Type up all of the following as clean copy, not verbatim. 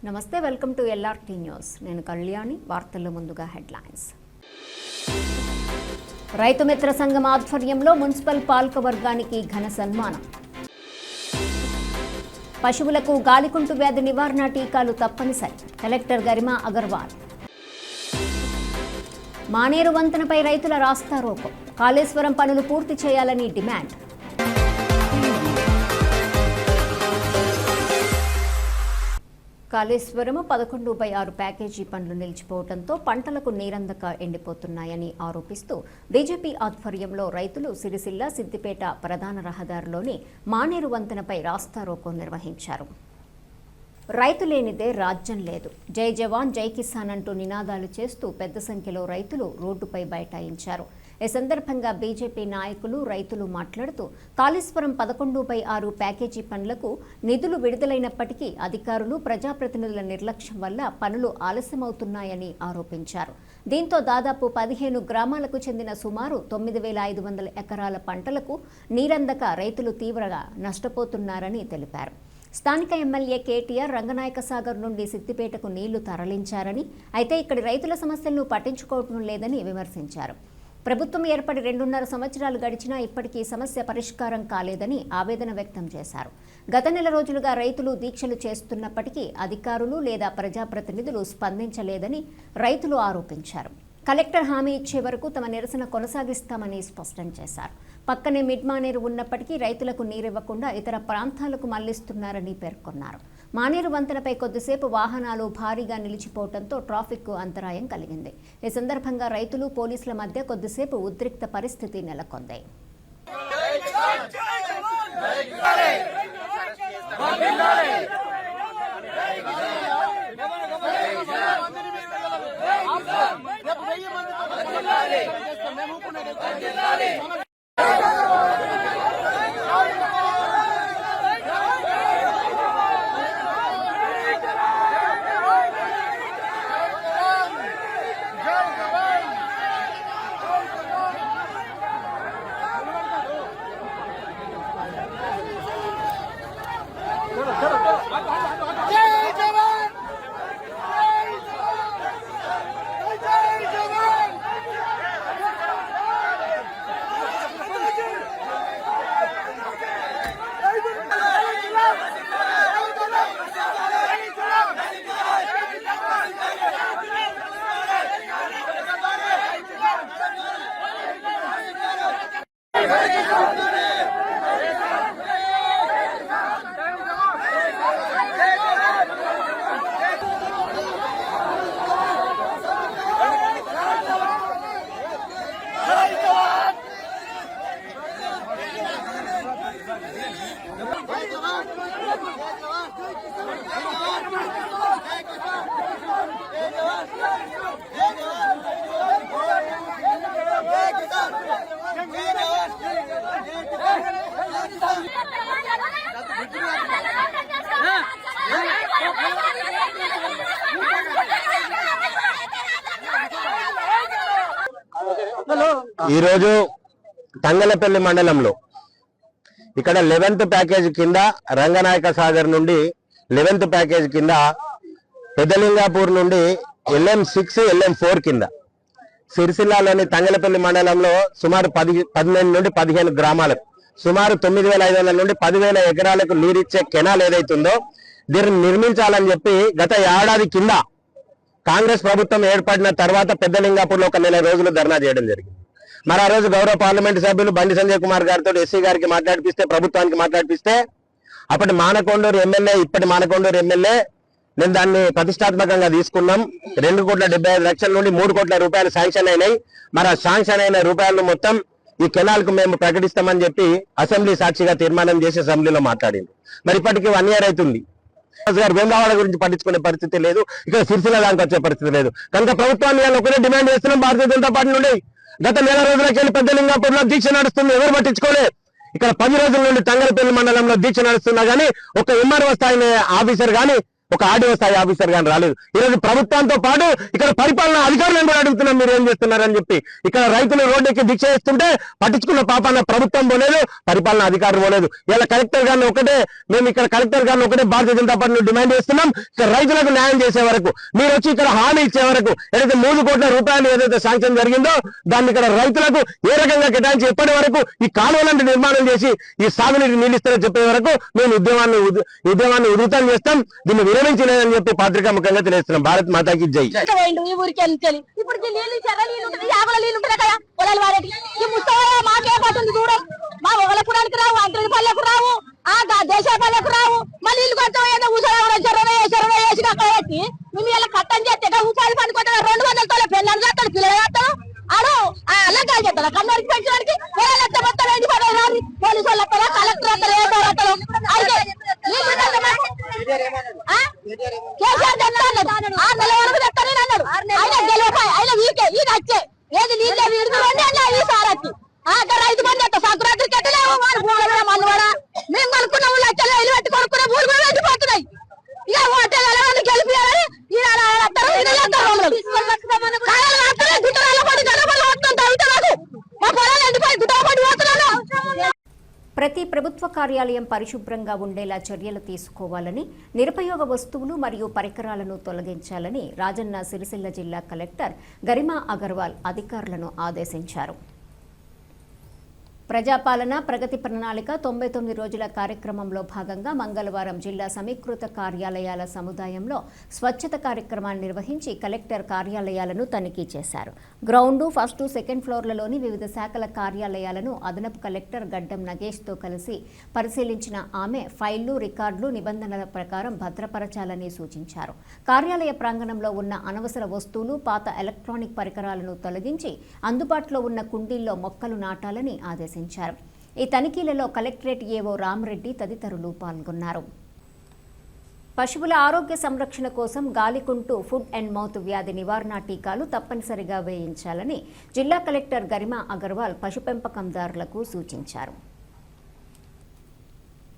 నమస్తే, welcome to LRT news. నేను కళ్యాణి. వార్తల్లో ముందుగా హెడ్లైన్స్. రైతు మిత్ర సంఘం ఆధ్వర్యంలో మున్సిపల్ పాలక వర్గానికి ఘన సన్మానం. పశువులకు గాలికుంటు వ్యాధి నివారణ టీకాలు తప్పనిసరి. కలెక్టర్ గరిమా అగర్వాల్. మానేరు వంతెనపై రైతుల రాస్తారోకో. కాళేశ్వరం పనులు పూర్తి చేయాలని డిమాండ్. కాళేశ్వరం 11/6 ప్యాకేజీ పనులు నిలిచిపోవడంతో పంటలకు నీరందక ఎండిపోతున్నాయని ఆరోపిస్తూ బీజేపీ ఆధ్వర్యంలో రైతులు సిరిసిల్ల సిద్దిపేట ప్రధాన రహదారిలోని మానేరు వంతెనపై రాస్తారోకో నిర్వహించారు. రైతు లేనిదే రాజ్యం లేదు, జై జవాన్ జై కిసాన్ అంటూ నినాదాలు చేస్తూ పెద్ద సంఖ్యలో రైతులు రోడ్డుపై బైఠాయించారు. ఈ సందర్భంగా బీజేపీ నాయకులు రైతులు మాట్లాడుతూ కాళేశ్వరం 11/6 ప్యాకేజీ పనులకు నిధులు విడుదలైనప్పటికీ అధికారులు ప్రజాప్రతినిధుల నిర్లక్ష్యం వల్ల పనులు ఆలస్యమవుతున్నాయని ఆరోపించారు. దీంతో దాదాపు 15 గ్రామాలకు చెందిన సుమారు 9,500 ఎకరాల పంటలకు నీరందక రైతులు తీవ్రంగా నష్టపోతున్నారని తెలిపారు. స్థానిక ఎమ్మెల్యే కేటీఆర్ రంగనాయక సాగర్ నుండి సిద్దిపేటకు నీళ్లు తరలించారని, అయితే ఇక్కడి రైతుల సమస్యలను పట్టించుకోవడం లేదని విమర్శించారు. ప్రభుత్వం ఏర్పడి 2.5 సంవత్సరాలు గడిచినా ఇప్పటికీ సమస్య పరిష్కారం కాలేదని ఆవేదన వ్యక్తం చేశారు. గత నెల రోజులుగా రైతులు దీక్షలు చేస్తున్నప్పటికీ అధికారులు లేదా ప్రజాప్రతినిధులు స్పందించలేదని రైతులు ఆరోపించారు. కలెక్టర్ హామీ ఇచ్చే వరకు తమ నిరసన కొనసాగిస్తామని స్పష్టం చేశారు. పక్కనే మిడ్ మానేరు ఉన్నప్పటికీ రైతులకు నీరివ్వకుండా ఇతర ప్రాంతాలకు మళ్లిస్తున్నారని పేర్కొన్నారు. మానేరు వంతెనపై కొద్దిసేపు వాహనాలు భారీగా నిలిచిపోవడంతో ట్రాఫిక్ అంతరాయం కలిగింది. ఈ సందర్భంగా రైతులు పోలీసుల మధ్య కొద్దిసేపు ఉద్రిక్త పరిస్థితి నెలకొంది. ఈరోజు తంగలపల్లి మండలంలో ఇక్కడ 11th ప్యాకేజ్ కింద రంగనాయక సాగర్ నుండి 11th ప్యాకేజ్ కింద పెద్దలింగాపూర్ నుండి LM6 LM4 కింద సిరిసిల్లాలోని తంగలపల్లి మండలంలో సుమారు 12 నుండి 15 గ్రామాలకు సుమారు 9,500 నుండి 10,000 ఎకరాలకు నీరిచ్చే కెనాల్ ఏదైతుందో దీన్ని నిర్మించాలని చెప్పి గత ఏడాది కింద కాంగ్రెస్ ప్రభుత్వం ఏర్పడిన తర్వాత పెద్దలింగాపూర్లో ఒక నెల రోజులు ధర్నా చేయడం జరిగింది. మరి ఆ రోజు గౌరవ పార్లమెంట్ సభ్యులు బండి సంజయ్ కుమార్ గారితో ఎస్సీ గారికి మాట్లాడిపిస్తే, ప్రభుత్వానికి మాట్లాడిపిస్తే అప్పటి మానకొండూరు ఎమ్మెల్యే ఇప్పటి మానకొండూరు ఎమ్మెల్యే నేను దాన్ని ప్రతిష్టాత్మకంగా తీసుకున్నాం. 2,75,00,000 నుండి 3 కోట్ల రూపాయలు శాంక్షన్ అయినాయి. మరి ఆ శాంక్షన్ అయిన రూపాయలు మొత్తం ఈ కెనాల్ కు మేము ప్రకటిస్తామని చెప్పి అసెంబ్లీ సాక్షిగా తీర్మానం చేసి అసెంబ్లీలో మాట్లాడింది. మరి ఇప్పటికీ 1 year అవుతుంది. వేములవాడ గురించి పట్టించుకునే పరిస్థితి లేదు, ఇక్కడ సిరిసిల్ల దానికి వచ్చే పరిస్థితి లేదు. కనుక ప్రభుత్వాన్ని ఒకటే డిమాండ్ చేస్తున్నాం. భారతీయ జనతా పార్టీ నుండి గత నెల రోజులకి వెళ్ళి పెద్దలింగాపూర్లో దీక్ష నడుస్తుంది, ఎవరు పట్టించుకోలేదు. ఇక్కడ 10 రోజుల నుండి తంగలపల్లి మండలంలో దీక్ష నడుస్తున్నా గానీ ఒక ఎంఆర్ఓ స్థాయి ఆఫీసర్ గానీ ఒక ఆర్డీఓ స్థాయి ఆఫీసర్ కానీ రాలేదు. ఈరోజు ప్రభుత్వంతో పాటు ఇక్కడ పరిపాలనా అధికారులను కూడా అడుగుతున్నాం, మీరు ఏం చేస్తున్నారని చెప్పి. ఇక్కడ రైతులు రోడ్డుకి దీక్ష చేస్తుంటే పట్టించుకున్న పాపాన ప్రభుత్వం పోలేదు, పరిపాలనా అధికారులు పోలేదు. ఇలా కలెక్టర్ గారిని ఒకటే మేము ఇక్కడ కలెక్టర్ గారిని ఒకటే భారతీయ జనతా పార్టీ డిమాండ్ చేస్తున్నాం, ఇక్కడ రైతులకు న్యాయం చేసే వరకు, మీరు వచ్చి ఇక్కడ హామీ ఇచ్చే వరకు, ఏదైతే 3 కోట్ల రూపాయలు ఏదైతే శాంక్షన్ జరిగిందో దాన్ని ఇక్కడ రైతులకు ఏ రకంగా కేటాయించి ఎప్పటి వరకు ఈ కాలువలను నిర్మాణం చేసి ఈ సాగునీటి నిలుస్తారని చెప్పే వరకు మేము ఉద్యమాన్ని ఉధృతం చేస్తాం. దీన్ని విరమించలేదని చెప్పి పత్రికా ముఖంగా తెలియజేస్తున్నాం. భారత్ మాతాకి జై. మా ఒగలపురానికి రావు, అంతరి పల్లెకు రావు, దేశ పల్లెకు రావు, మళ్ళీ ఇల్లు కొంచెం ఏదో ఊసరా చెరవ వేసి కాబట్టి మేము ఇలా కట్టం చేస్తే ఉపాధి పని కొంత 200 పెళ్ళని చేస్తాడు, పిల్లలు చేస్తాడు, ఆడు అల్లగా చేస్తాడు. కన్నూరికి పెంచడానికి మొత్తం ఎండిపోతాడు. పోలీసు వాళ్ళు వస్తారా, కలెక్టర్ వస్తారు, ఏదో వస్తారు. అయితే కేసీఆర్ చెప్తాను 6 నెలల వరకు చెప్తానని అన్నాడు. ఆయన గెలవపాయి, ఆయన వీకే ఇది వచ్చే ఏది నీళ్ళు ఈ సారకి రైతు బంధు చేస్తా సంక్రాంతికి కట్టలేవు మన్నువాడా మేము కొనుక్కున్న ఊళ్ళో వచ్చే ఇల్లు పెట్టి కొనుక్కున్న ఊళ్ళు కూడా వెళ్ళిపోతున్నాయి. ఇక హోటల్ గెలిపియాలని మా పొలాలు ఎండిపోయి గుట్టపడి పోతున్నాను. ప్రతి ప్రభుత్వ కార్యాలయం పరిశుభ్రంగా ఉండేలా చర్యలు తీసుకోవాలని, నిరుపయోగ వస్తువులు మరియు పరికరాలను తొలగించాలని రాజన్న సిరిసిల్ల జిల్లా కలెక్టర్ గరిమా అగర్వాల్ అధికారులను ఆదేశించారు. ప్రజాపాలన ప్రగతి ప్రణాళిక 99 రోజుల కార్యక్రమంలో భాగంగా మంగళవారం జిల్లా సమీకృత కార్యాలయాల సముదాయంలో స్వచ్ఛత కార్యక్రమాన్ని నిర్వహించి కలెక్టర్ కార్యాలయాలను తనిఖీ చేశారు. గ్రౌండ్, ఫస్ట్, సెకండ్ ఫ్లోర్లలోని వివిధ శాఖల కార్యాలయాలను అదనపు కలెక్టర్ గడ్డం నగేష్తో కలిసి పరిశీలించిన ఆమె ఫైళ్లు, రికార్డులు నిబంధనల ప్రకారం భద్రపరచాలని సూచించారు. కార్యాలయ ప్రాంగణంలో ఉన్న అనవసర వస్తువులు, పాత ఎలక్ట్రానిక్ పరికరాలను తొలగించి అందుబాటులో ఉన్న కుండీల్లో మొక్కలు నాటాలని ఆదేశించారు. ఈ తనిఖీలలో కలెక్టరేట్ ఏవో రామరెడ్డి తదితరులు పాల్గొన్నారు. పశువుల ఆరోగ్య సంరక్షణ కోసం గాలికుంటు ఫుడ్ అండ్ మౌత్ వ్యాధి నివారణ టీకాలు తప్పనిసరిగా వేయించాలని జిల్లా కలెక్టర్ గరిమా అగర్వాల్ పశు పెంపకందారులకు సూచించారు.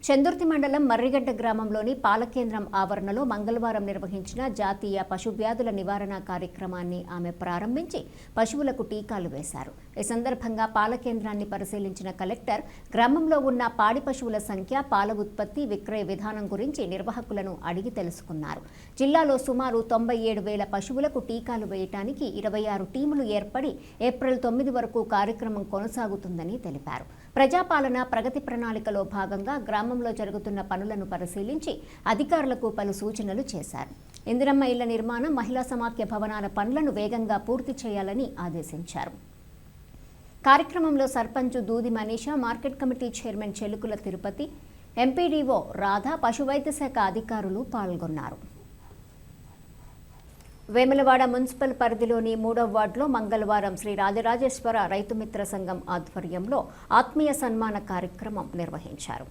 చందుర్తి మండలం మర్రిగడ్డ గ్రామంలోని పాలకేంద్రం ఆవరణలో మంగళవారం నిర్వహించిన జాతీయ పశువ్యాధుల నివారణ కార్యక్రమాన్ని ఆమె ప్రారంభించి పశువులకు టీకాలు వేశారు. ఈ సందర్భంగా పాలకేంద్రాన్ని పరిశీలించిన కలెక్టర్ గ్రామంలో ఉన్న పాడి పశువుల సంఖ్య, పాల ఉత్పత్తి, విక్రయ విధానం గురించి నిర్వాహకులను అడిగి తెలుసుకున్నారు. జిల్లాలో సుమారు 97,000 పశువులకు టీకాలు వేయటానికి 26 టీములు ఏర్పడి ఏప్రిల్ 9 వరకు కార్యక్రమం కొనసాగుతుందని తెలిపారు. ప్రజాపాలన ప్రగతి ప్రణాళికలో భాగంగా గ్రామంలో జరుగుతున్న పనులను పరిశీలించి అధికారులకు పలు సూచనలు చేశారు. ఇందిరమ్మ ఇళ్ల నిర్మాణం, మహిళా సమాఖ్య భవనాల పనులను వేగంగా పూర్తి చేయాలని ఆదేశించారు. కార్యక్రమంలో sarpanch Dudi Manisha, market committee chairman Chelukula Tirupati, MPDO Radha, పశువైద్య శాఖ అధికారులు పాల్గొన్నారు. వేములవాడ మున్సిపల్ పరిధిలోని 3వ వార్డులో మంగళవారం శ్రీ రాజరాజేశ్వర రైతుమిత్ర సంఘం ఆధ్వర్యంలో ఆత్మీయ సన్మాన కార్యక్రమం నిర్వహించారు.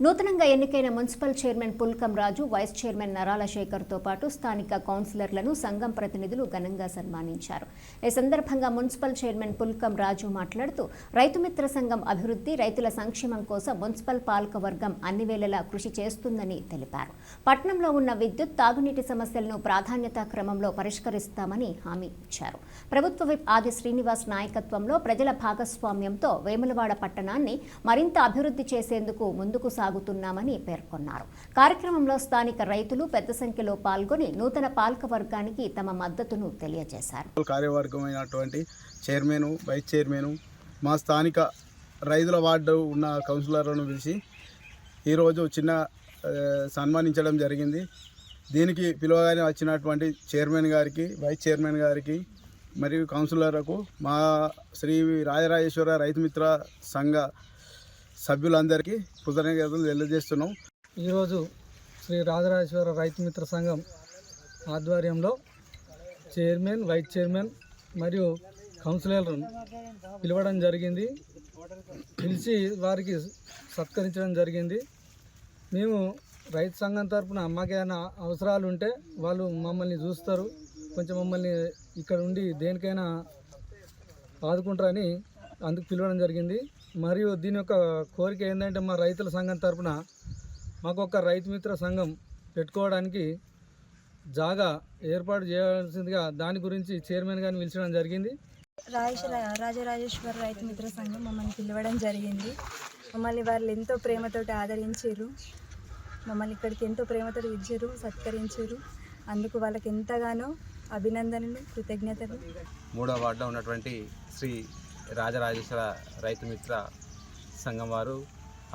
నూతనంగా ఎన్నికైన మున్సిపల్ చైర్మన్ పుల్కం రాజు, వైస్ చైర్మన్ నరాల శేఖర్తో పాటు స్థానిక కౌన్సిలర్లను సంఘం ప్రతినిధులు ఘనంగా సన్మానించారు. ఈ సందర్భంగా మున్సిపల్ చైర్మన్ పుల్కం రాజు మాట్లాడుతూ రైతుమిత్ర సంఘం అభివృద్ధి, రైతుల సంక్షేమం కోసం మున్సిపల్ పాలక వర్గం అన్ని వేళలా కృషి చేస్తుందని తెలిపారు. పట్టణంలో ఉన్న విద్యుత్, తాగునీటి సమస్యలను ప్రాధాన్యతా క్రమంలో పరిష్కరిస్తామని హామీ ఇచ్చారు. ప్రభుత్వ విప్ ఆది శ్రీనివాస్ నాయకత్వంలో ప్రజల భాగస్వామ్యంతో వేములవాడ పట్టణాన్ని మరింత అభివృద్ధి చేసేందుకు ముందుకు సాగుతున్నామని పేర్కొన్నారు. కార్యక్రమంలో స్థానిక రైతులు పెద్ద సంఖ్యలో పాల్గొని నూతన పాలక వర్గానికి తమ మద్దతును తెలియజేశారు. కార్యవర్గమైనటువంటి చైర్మన్, వైస్ చైర్మన్, మా స్థానిక రైతుల వార్డు ఉన్న కౌన్సిలర్లను పిలిచి ఈరోజు చిన్న సన్మానించడం జరిగింది. దీనికి పిలువగానే వచ్చినటువంటి చైర్మన్ గారికి, వైస్ చైర్మన్ గారికి మరియు కౌన్సిలర్లకు మా శ్రీ రాజరాజేశ్వర రైతుమిత్ర సంఘ సభ్యులందరికీ కృతజ్ఞతలు తెలియజేస్తున్నాం. ఈరోజు శ్రీ రాజరాజేశ్వర రైతుమిత్ర సంఘం ఆధ్వర్యంలో చైర్మన్, వైస్ చైర్మన్ మరియు కౌన్సిలర్లను పిలవడం జరిగింది. పిలిచి వారికి సత్కరించడం జరిగింది. మేము రైతు సంఘం తరఫున మాకేమైనా అవసరాలు ఉంటే వాళ్ళు మమ్మల్ని చూస్తారు, కొంచెం మమ్మల్ని ఇక్కడ ఉండి దేనికైనా ఆదుకుంటారని అందుకు పిలవడం జరిగింది. మరియు దీని యొక్క కోరిక ఏంటంటే మా రైతుల సంఘం తరఫున మాకు ఒక రైతు మిత్ర సంఘం పెట్టుకోవడానికి జాగా ఏర్పాటు చేయాల్సిందిగా దాని గురించి చైర్మన్ గారిని పిలిచడం జరిగింది. రాజరాజేశ్వర రైతు మిత్ర సంఘం మమ్మల్ని పిలవడం జరిగింది. మమ్మల్ని వాళ్ళు ఎంతో ప్రేమతోటి ఆదరించారు. మమ్మల్ని ఇక్కడికి ఎంతో ప్రేమతో ఇచ్చారు, సత్కరించారు. అందుకు వాళ్ళకి ఎంతగానో అభినందనలు, కృతజ్ఞతలు. 3వ వార్డులో ఉన్నటువంటి శ్రీ రాజరాజేశ్వర రైతు మిత్ర సంఘం వారు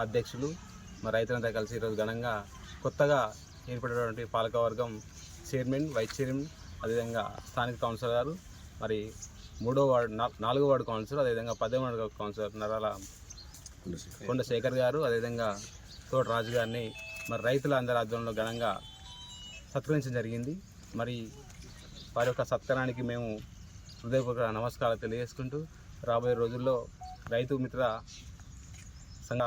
అధ్యక్షులు రైతులంతా కలిసి ఈరోజు ఘనంగా కొత్తగా ఏర్పడినటువంటి పాలకవర్గం చైర్మన్, వైస్ చైర్మన్, అదేవిధంగా స్థానిక కౌన్సిలర్ గారు, మరి 3వ వార్డు 4వ వార్డు కౌన్సిలర్, అదేవిధంగా 10వ వార్డు కౌన్సిలర్ నరాల కొండశేఖర్ గారు, అదేవిధంగా తోట రాజు గారిని మరి రైతుల అందరి ఆధ్వర్యంలో ఘనంగా సత్కరించడం జరిగింది. మరి వారి యొక్క సత్కారానికి మేము హృదయపూర్వక నమస్కారాలు తెలియజేసుకుంటూ రాబోయే రోజుల్లో రైతు మిత్ర సంఘ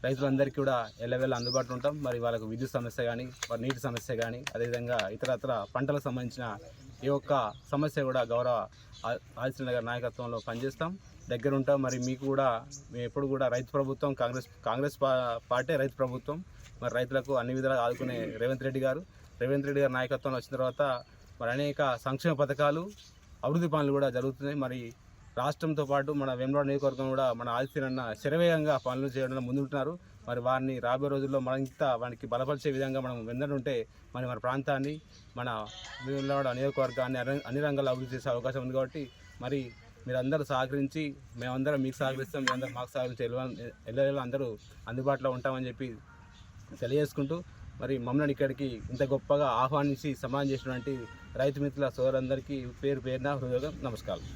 రైతులందరికీ కూడా ఎల్లవేళ అందుబాటులో ఉంటాం. మరి వాళ్ళకు విద్యుత్ సమస్య కానీ, వారి నీటి సమస్య కానీ, అదేవిధంగా ఇతరత్ర పంటలకు సంబంధించిన ఏ ఒక్క సమస్య కూడా గౌరవ ఆదిత్యనాథ్ గారి నాయకత్వంలో పనిచేస్తాం, దగ్గర ఉంటాం. మరి మీకు కూడా మేము ఎప్పుడు కూడా రైతు ప్రభుత్వం, కాంగ్రెస్ పార్టీ రైతు ప్రభుత్వం. మరి రైతులకు అన్ని విధాలుగా ఆదుకునే రేవంత్ రెడ్డి గారి నాయకత్వంలో వచ్చిన తర్వాత మరి అనేక సంక్షేమ పథకాలు, అభివృద్ధి పనులు కూడా జరుగుతున్నాయి. మరి రాష్ట్రంతో పాటు మన వేములవాడ నియోజకవర్గం కూడా మన ఆదిత్యనన్న శరవేగంగా పనులు చేయడంలో ముందుంటున్నారు. మరి వారిని రాబోయే రోజుల్లో వారికి బలపరిచే విధంగా మనం వెందడుంటే మన ప్రాంతాన్ని, మన వేములవాడ నియోజకవర్గాన్ని అన్ని రంగాల్లో అభివృద్ధి చేసే అవకాశం ఉంది. కాబట్టి మరి మీరందరూ సహకరించి, మేమందరం మీకు సహకరిస్తాం, మీరందరూ మాకు సహకరించి ఎల్లవేళ అందరూ అందుబాటులో ఉంటామని చెప్పి తెలియజేసుకుంటూ, మరి మమ్మల్ని ఇక్కడికి ఇంత గొప్పగా ఆహ్వానించి సమానం చేసినటువంటి రైతు మిత్రుల సోదరులందరికీ పేరున హృదయం నమస్కారం.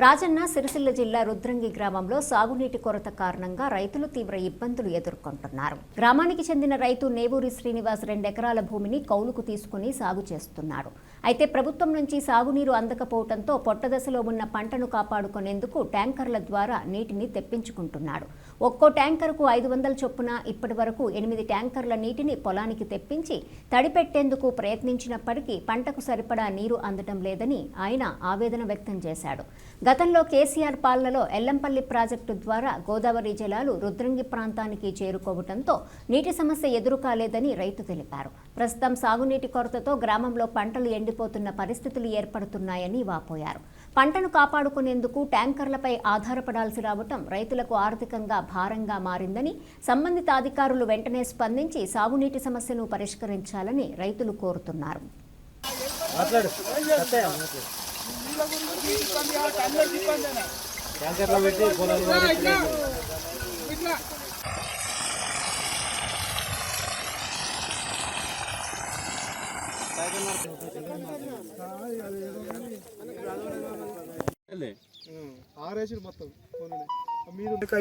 రాజన్న సిరిసిల్ల జిల్లా రుద్రంగి గ్రామంలో సాగునీటి కొరత కారణంగా రైతులు తీవ్ర ఇబ్బందులు ఎదుర్కొంటున్నారు. గ్రామానికి చెందిన రైతు నేవూరి శ్రీనివాస్ 2 ఎకరాల భూమిని కౌలుకు తీసుకుని సాగు చేస్తున్నాడు. అయితే ప్రభుత్వం నుంచి సాగునీరు అందకపోవడంతో పొట్టదశలో ఉన్న పంటను కాపాడుకునేందుకు ట్యాంకర్ల ద్వారా నీటిని తెప్పించుకుంటున్నాడు. ఒక్కో ట్యాంకర్కు 500 చొప్పున ఇప్పటి వరకు 8 ట్యాంకర్ల నీటిని పొలానికి తెప్పించి తడిపెట్టేందుకు ప్రయత్నించినప్పటికీ పంటకు సరిపడా నీరు అందడం లేదని ఆయన ఆవేదన వ్యక్తం చేశాడు. గతంలో కేసీఆర్ పాలనలో ఎల్లంపల్లి ప్రాజెక్టు ద్వారా గోదావరి జలాలు రుద్రంగి ప్రాంతానికి చేరుకోవడంతో నీటి సమస్య ఎదురు కాలేదని రైతు తెలిపారు. ప్రస్తుతం సాగునీటి కొరతతో గ్రామంలో పంటలు ఎండిపోతున్న పరిస్థితులు ఏర్పడుతున్నాయని వాపోయారు. పంటను కాపాడుకునేందుకు ట్యాంకర్లపై ఆధారపడాల్సి రావటం రైతులకు ఆర్థికంగా భారంగా మారిందని, సంబంధిత అధికారులు వెంటనే స్పందించి సాగునీటి సమస్యను పరిష్కరించాలని రైతులు కోరుతున్నారు.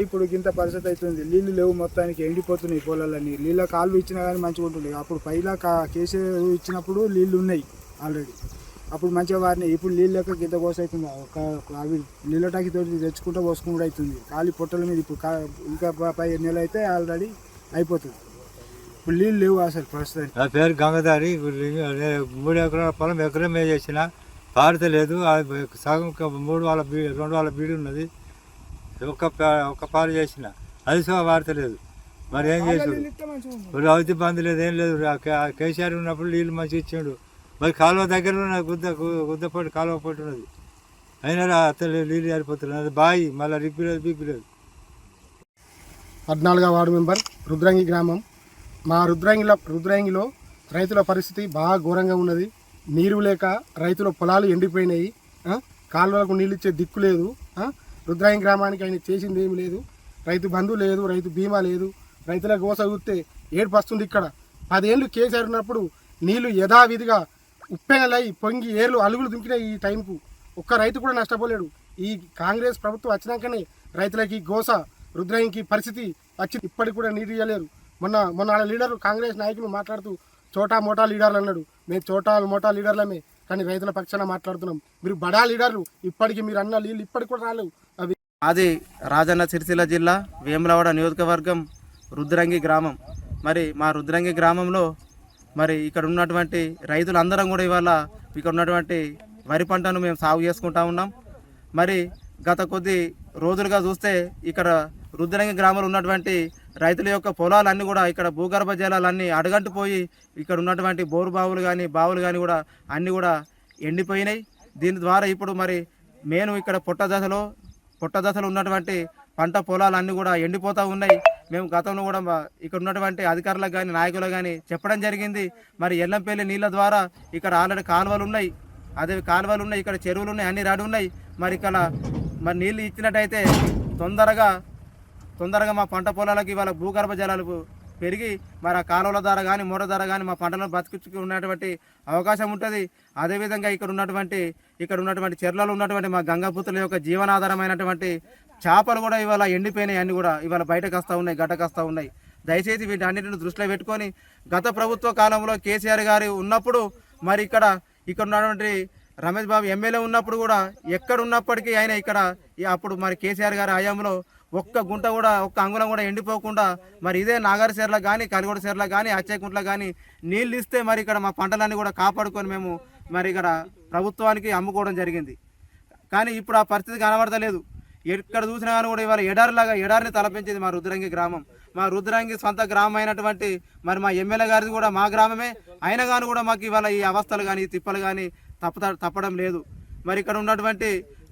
ఇప్పుడు ఇంత పరిస్థితి అవుతుంది. నీళ్లు లేవు, మొత్తానికి ఎండిపోతున్నాయి పొలాలన్నీ. నీళ్ళ కాలువ ఇచ్చినా కానీ మంచిగా ఉంటుంది. అప్పుడు పైలా కేసీఆర్ ఇచ్చినప్పుడు నీళ్లు ఉన్నాయి ఆల్రెడీ, అప్పుడు మంచిగా వారిని. ఇప్పుడు నీళ్ళు లెక్క గింత కోస అవుతుంది. అవి నీళ్ళ టాకి తోటి తెచ్చుకుంటూ పోసుకుంటూ అవుతుంది. ఖాళీ పొట్టల మీద ఇప్పుడు ఇంకా 5 నెలలు అయితే ఆల్రెడీ అయిపోతుంది. ఇప్పుడు నీళ్ళు లేవు అసలు ప్రస్తుతానికి. నా పేరు గంగధారి. 3 ఎకరాల పొలం ఎకరం చేసిన పారతలేదు. సగం 2 వాళ్ళ బీడు ఉన్నది. ఒక పాలు చేసిన అది సగం పారతలేదు. మరి ఏం చేసాడు? రౌతి బంద్ లేదు, ఏం లేదు. కేసీఆర్ ఉన్నప్పుడు నీళ్ళు మంచిగా ఇచ్చాడు. మరి కాలువ దగ్గర ఉన్న గుద్దపోటు కాలువ పోటు ఉన్నది. అయినా అతను నీళ్ళు జారిపోతున్నాయి. అది బాయి మళ్ళీ బిగ్గు లేదు. 14వ వార్డు మెంబర్, రుద్రంగి గ్రామం. మా రుద్రంగిలో రైతుల పరిస్థితి బాగా ఘోరంగా ఉన్నది. నీరు లేక రైతుల పొలాలు ఎండిపోయినాయి. కాలువలకు నీళ్ళు ఇచ్చే దిక్కు లేదు. రుద్రంగి గ్రామానికి ఆయన చేసింది ఏమి లేదు. రైతు బంధు లేదు, రైతు బీమా లేదు. రైతుల గోస చూస్తే ఏడుపు వస్తుంది. ఇక్కడ 10 ఏళ్ళు కేసీఆర్ ఉన్నప్పుడు నీళ్లు యథావిధిగా ఉప్పెనలై పొంగి ఏర్లు అలుగులు దుంకిన ఈ టైంకు ఒక్క రైతు కూడా నష్టపోలేడు. ఈ కాంగ్రెస్ ప్రభుత్వం వచ్చినాకనే రైతులకి గోస, రుద్రంగికి పరిస్థితి వచ్చింది. ఇప్పటికి కూడా నీరు ఇవ్వలేరు. మొన్న లీడర్ కాంగ్రెస్ నాయకులు మాట్లాడుతూ చోటా మోటా లీడర్లు అన్నాడు. మేము చోటా మోటా లీడర్లమే, కానీ రైతుల పక్షాన మాట్లాడుతున్నాం. మీరు బడా లీడర్లు, ఇప్పటికి మీరు అన్న నీళ్ళు ఇప్పటికి కూడా రాలేవు. అది రాజన్న సిరిసిల్ల జిల్లా వేములవాడ నియోజకవర్గం రుద్రంగి గ్రామం. మరి మా రుద్రంగి గ్రామంలో మరి ఇక్కడ ఉన్నటువంటి రైతులందరం కూడా ఇవాళ ఇక్కడ ఉన్నటువంటి వరి పంటను మేము సాగు చేసుకుంటా ఉన్నాం. మరి గత కొద్ది రోజులుగా చూస్తే ఇక్కడ రుద్రంగి గ్రామంలో ఉన్నటువంటి రైతుల యొక్క పొలాలన్నీ కూడా ఇక్కడ భూగర్భ జలాలన్నీ అడగంటిపోయి ఇక్కడ ఉన్నటువంటి బోరు బావులు బావులు కానీ కూడా అన్నీ కూడా ఎండిపోయినాయి. దీని ద్వారా ఇప్పుడు మరి మేము ఇక్కడ పొట్ట దశలో ఉన్నటువంటి పంట పొలాలన్నీ కూడా ఎండిపోతూ ఉన్నాయి. మేము గతంలో కూడా ఇక్కడ ఉన్నటువంటి అధికారులకు కానీ నాయకులకు కానీ చెప్పడం జరిగింది. మరి ఎల్లంపల్లి నీళ్ళ ద్వారా ఇక్కడ ఆల్రెడీ కాలువలు ఉన్నాయి, ఇక్కడ చెరువులు ఉన్నాయి, అన్ని రాడి ఉన్నాయి. మరి ఇక్కడ మరి నీళ్ళు ఇచ్చినట్టయితే తొందరగా మా పంట పొలాలకి ఇవాళ భూగర్భ జలాలు పెరిగి మరి ఆ కాలువల ద్వారా కానీ మూడ ద్వారా కానీ మా పంటలను బతుకున్నటువంటి అవకాశం ఉంటుంది. అదేవిధంగా ఇక్కడ ఉన్నటువంటి చెర్లలో ఉన్నటువంటి మా గంగాపుత్రుల యొక్క జీవనాధారమైనటువంటి చేపలు కూడా ఇవాళ ఎండిపోయినాయి, అన్ని కూడా ఇవాళ బయటకు వస్తూ ఉన్నాయి, గడ్డకు వస్తూ ఉన్నాయి. దయచేసి వీటన్నిటిని దృష్టిలో పెట్టుకొని గత ప్రభుత్వ కాలంలో కేసీఆర్ గారు ఉన్నప్పుడు మరి ఇక్కడ ఉన్నటువంటి రమేష్ బాబు ఎమ్మెల్యే ఉన్నప్పుడు కూడా ఎక్కడ ఉన్నప్పటికీ ఆయన ఇక్కడ అప్పుడు మరి కేసీఆర్ గారి హయాంలో ఒక్క అంగుళం కూడా ఎండిపోకుండా మరి ఇదే నాగార్ చెర్లకు కానీ కలిగొడ చెర్లకు కానీ అచ్చేకుంట్లకు కానీ నీళ్ళు ఇస్తే మరి ఇక్కడ మా పంటలన్నీ కూడా కాపాడుకొని మేము మరి ఇక్కడ ప్రభుత్వానికి అమ్ముకోవడం జరిగింది. కానీ ఇప్పుడు ఆ పరిస్థితి కనబడతలేదు. ఎక్కడ చూసినా కానీ కూడా ఇవాళ ఎడారిని తలపించింది మా రుద్రంగి గ్రామం. మా రుద్రంగి సొంత గ్రామం అయినటువంటి మరి మా ఎమ్మెల్యే గారిది కూడా మా గ్రామమే అయినా కానీ కూడా మాకు ఇవాళ ఈ అవస్థలు కానీ తిప్పలు కానీ తప్పడం లేదు. మరి ఇక్కడ ఉన్నటువంటి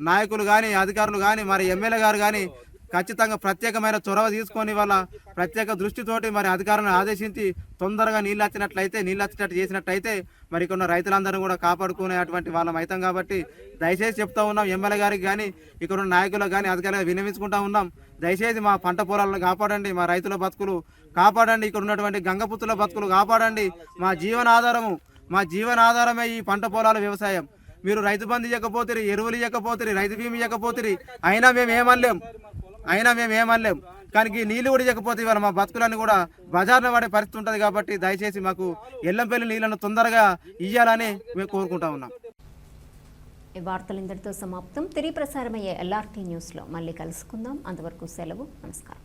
నాయకులు కానీ అధికారులు కానీ మరి ఎమ్మెల్యే గారు కానీ ఖచ్చితంగా ప్రత్యేకమైన చొరవ తీసుకొని వాళ్ళ ప్రత్యేక దృష్టితోటి మరి అధికారులను ఆదేశించి తొందరగా నీళ్ళు వచ్చేటట్టు చేసినట్టయితే మరి ఇక్కడ రైతులందరూ కూడా కాపాడుకునేటువంటి వాళ్ళం అవుతాం. కాబట్టి దయచేసి చెప్తా ఉన్నాం ఎమ్మెల్యే గారికి కానీ ఇక్కడ ఉన్న నాయకులకు కానీ అధికారులకు విన్నవించుకుంటా ఉన్నాం. దయచేసి మా పంట పొలాలను కాపాడండి, మా రైతుల బతుకులు కాపాడండి, ఇక్కడ ఉన్నటువంటి గంగపుత్రుల బతుకులు కాపాడండి. మా జీవనాధారమే ఈ పంట పొలాల వ్యవసాయం. మీరు రైతు బంధు ఇవ్వకపోతే, ఎరువులు ఇవ్వకపోతే, రైతు బీమా ఇవ్వకపోతే అయినా మేము ఏమనలేం. కానీ నీళ్ళు కూడా ఇవ్వకపోతే ఇవాళ మా బతుకులన్నీ కూడా బజార్లో పడే పరిస్థితి ఉంటుంది. కాబట్టి దయచేసి మాకు ఎల్లంపల్లి నీళ్లను తొందరగా ఇవ్వాలని మేము కోరుకుంటా ఉన్నాం. ఈ వార్తలు ఇంతటితో సమాప్తం. తిరిగి ప్రసారమయ్యే LRT న్యూస్లో మళ్ళీ కలుసుకుందాం. అంతవరకు సెలవు. నమస్కారం.